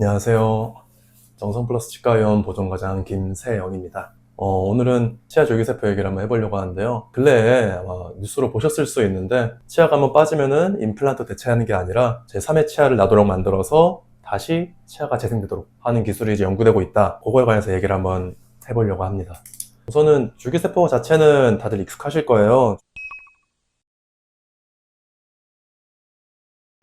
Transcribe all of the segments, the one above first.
안녕하세요. 정성플러스 치과의원 보존과장 김세영입니다. 오늘은 치아 줄기세포 얘기를 한번 해보려고 하는데요. 근래에 아마 뉴스로 보셨을 수 있는데 치아가 한번 빠지면은 임플란트 대체하는 게 아니라 제3의 치아를 나도록 만들어서 다시 치아가 재생되도록 하는 기술이 이제 연구되고 있다. 그거에 관해서 얘기를 한번 해보려고 합니다. 우선은 줄기세포 자체는 다들 익숙하실 거예요.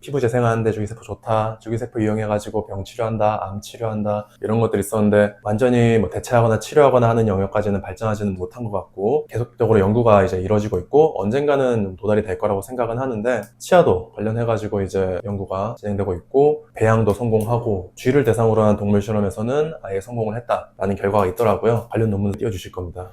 피부 재생하는데 줄기세포 좋다, 줄기세포 이용해가지고 병 치료한다, 암 치료한다, 이런 것들이 있었는데 완전히 뭐 대체하거나 치료하거나 하는 영역까지는 발전하지는 못한 것 같고 계속적으로 연구가 이제 이루어지고 있고 언젠가는 도달이 될 거라고 생각은 하는데, 치아도 관련해가지고 이제 연구가 진행되고 있고 배양도 성공하고 쥐를 대상으로 한 동물 실험에서는 아예 성공을 했다라는 결과가 있더라고요. 관련 논문을 띄워주실 겁니다.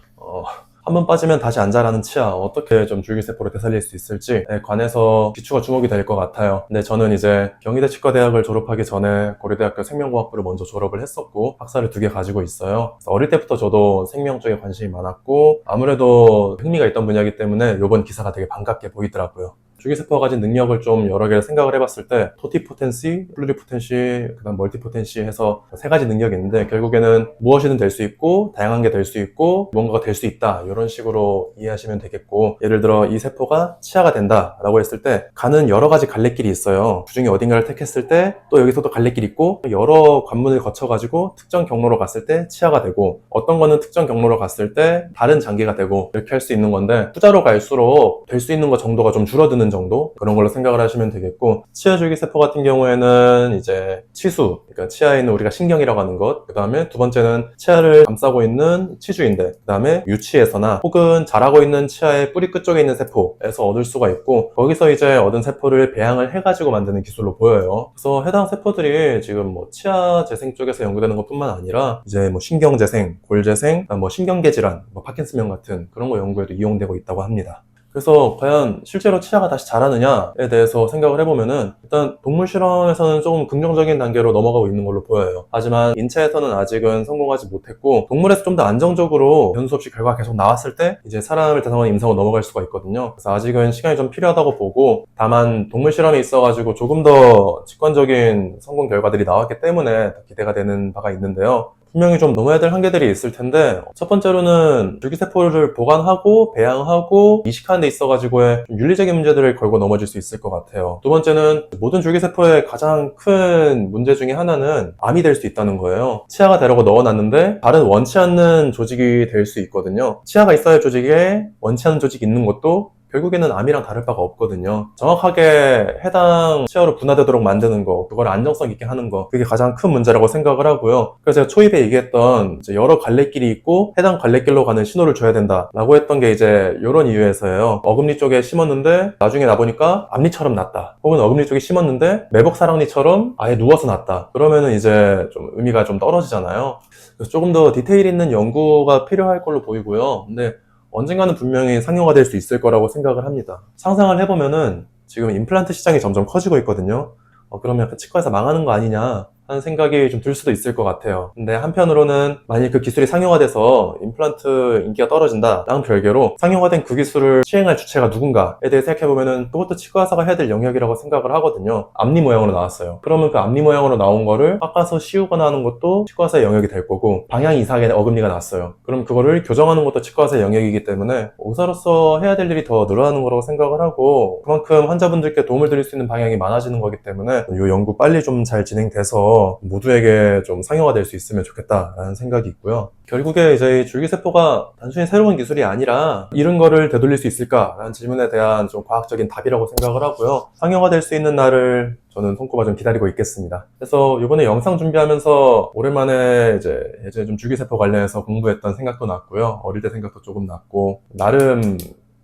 한 번 빠지면 다시 안 자라는 치아, 어떻게 좀 줄기세포를 되살릴 수 있을지에 관해서 기초가 주목이 될 것 같아요. 근데 저는 이제 경희대 치과대학을 졸업하기 전에 고려대학교 생명공학부를 먼저 졸업을 했었고 학사를 2개 가지고 있어요. 어릴 때부터 저도 생명 쪽에 관심이 많았고 아무래도 흥미가 있던 분야이기 때문에 이번 기사가 되게 반갑게 보이더라고요. 줄기세포가 가진 능력을 좀 여러 개를 생각을 해봤을 때 토티포텐시, 플루리포텐시, 그 다음 멀티포텐시 해서 3가지 능력이 있는데 결국에는 무엇이든 될 수 있고 다양한 게 될 수 있고 뭔가가 될 수 있다, 이런 식으로 이해하시면 되겠고, 예를 들어 이 세포가 치아가 된다 라고 했을 때 가는 여러 가지 갈래길이 있어요. 그 중에 어딘가를 택했을 때 또 여기서도 갈래길이 있고 여러 관문을 거쳐가지고 특정 경로로 갔을 때 치아가 되고, 어떤 거는 특정 경로로 갔을 때 다른 장기가 되고, 이렇게 할 수 있는 건데 후자로 갈수록 될 수 있는 것 정도가 좀 줄어드는 정도, 그런 걸로 생각을 하시면 되겠고, 치아 줄기세포 같은 경우에는 이제 치수, 그러니까 치아에 있는 우리가 신경이라고 하는 것, 그 다음에 두 번째는 치아를 감싸고 있는 치주인대, 그 다음에 유치에서나 혹은 자라고 있는 치아의 뿌리 끝쪽에 있는 세포에서 얻을 수가 있고, 거기서 이제 얻은 세포를 배양을 해가지고 만드는 기술로 보여요. 그래서 해당 세포들이 지금 뭐 치아 재생 쪽에서 연구되는 것 뿐만 아니라 이제 뭐 신경 재생, 골 재생, 뭐 신경계 질환, 뭐 파킨슨병 같은 그런 거 연구에도 이용되고 있다고 합니다. 그래서 과연 실제로 치아가 다시 자라느냐에 대해서 생각을 해보면은 일단 동물 실험에서는 조금 긍정적인 단계로 넘어가고 있는 걸로 보여요. 하지만 인체에서는 아직은 성공하지 못했고 동물에서 좀 더 안정적으로 변수 없이 결과가 계속 나왔을 때 이제 사람을 대상으로 임상으로 넘어갈 수가 있거든요. 그래서 아직은 시간이 좀 필요하다고 보고, 다만 동물 실험이 있어가지고 조금 더 직관적인 성공 결과들이 나왔기 때문에 기대가 되는 바가 있는데요. 분명히 좀 넘어야 될 한계들이 있을 텐데, 첫 번째로는 줄기세포를 보관하고 배양하고 이식하는 데 있어가지고의 윤리적인 문제들을 걸고 넘어질 수 있을 것 같아요. 두 번째는 모든 줄기세포의 가장 큰 문제 중에 하나는 암이 될 수 있다는 거예요. 치아가 되려고 넣어놨는데 다른 원치 않는 조직이 될 수 있거든요. 치아가 있어야 할 조직에 원치 않는 조직이 있는 것도 결국에는 암이랑 다를 바가 없거든요. 정확하게 해당 치아로 분화되도록 만드는 거, 그걸 안정성 있게 하는 거, 그게 가장 큰 문제라고 생각을 하고요. 그래서 제가 초입에 얘기했던 이제 여러 갈래길이 있고 해당 갈래길로 가는 신호를 줘야 된다 라고 했던 게 이제 이런 이유에서예요. 어금니 쪽에 심었는데 나중에 나보니까 앞니처럼 났다, 혹은 어금니 쪽에 심었는데 매복사랑니처럼 아예 누워서 났다, 그러면은 이제 좀 의미가 좀 떨어지잖아요. 그래서 조금 더 디테일 있는 연구가 필요할 걸로 보이고요. 근데 언젠가는 분명히 상용화될 수 있을 거라고 생각을 합니다. 상상을 해보면은 지금 임플란트 시장이 점점 커지고 있거든요. 그러면 약간 치과에서 망하는 거 아니냐 하는 생각이 좀 들 수도 있을 것 같아요. 근데 한편으로는 만약 그 기술이 상용화돼서 임플란트 인기가 떨어진다 라는 별개로 상용화된 그 기술을 시행할 주체가 누군가에 대해 생각해보면은 그것도 치과 의사가 해야 될 영역이라고 생각을 하거든요. 앞니 모양으로 나왔어요. 그러면 그 앞니 모양으로 나온 거를 깎아서 씌우거나 하는 것도 치과 의사의 영역이 될 거고, 방향 이상의 어금니가 났어요. 그럼 그거를 교정하는 것도 치과 의사의 영역이기 때문에 의사로서 해야 될 일이 더 늘어나는 거라고 생각을 하고, 그만큼 환자분들께 도움을 드릴 수 있는 방향이 많아지는 거기 때문에 이 연구 빨리 좀 잘 진행돼서 모두에게 좀 상용화될 수 있으면 좋겠다라는 생각이 있고요. 결국에 이제 줄기세포가 단순히 새로운 기술이 아니라 이런 거를 되돌릴 수 있을까라는 질문에 대한 좀 과학적인 답이라고 생각을 하고요. 상용화될 수 있는 날을 저는 손꼽아 좀 기다리고 있겠습니다. 그래서 이번에 영상 준비하면서 오랜만에 이제 예전에 좀 줄기세포 관련해서 공부했던 생각도 났고요. 어릴 때 생각도 조금 났고, 나름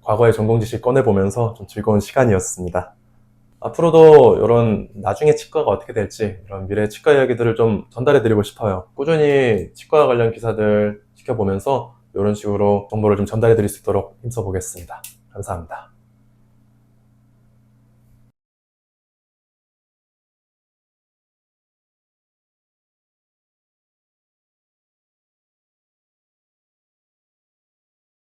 과거의 전공 지식 꺼내보면서 좀 즐거운 시간이었습니다. 앞으로도 이런 나중에 치과가 어떻게 될지, 이런 미래 치과 이야기들을 좀 전달해드리고 싶어요. 꾸준히 치과 관련 기사들 지켜보면서 이런 식으로 정보를 좀 전달해드릴 수 있도록 힘써보겠습니다. 감사합니다.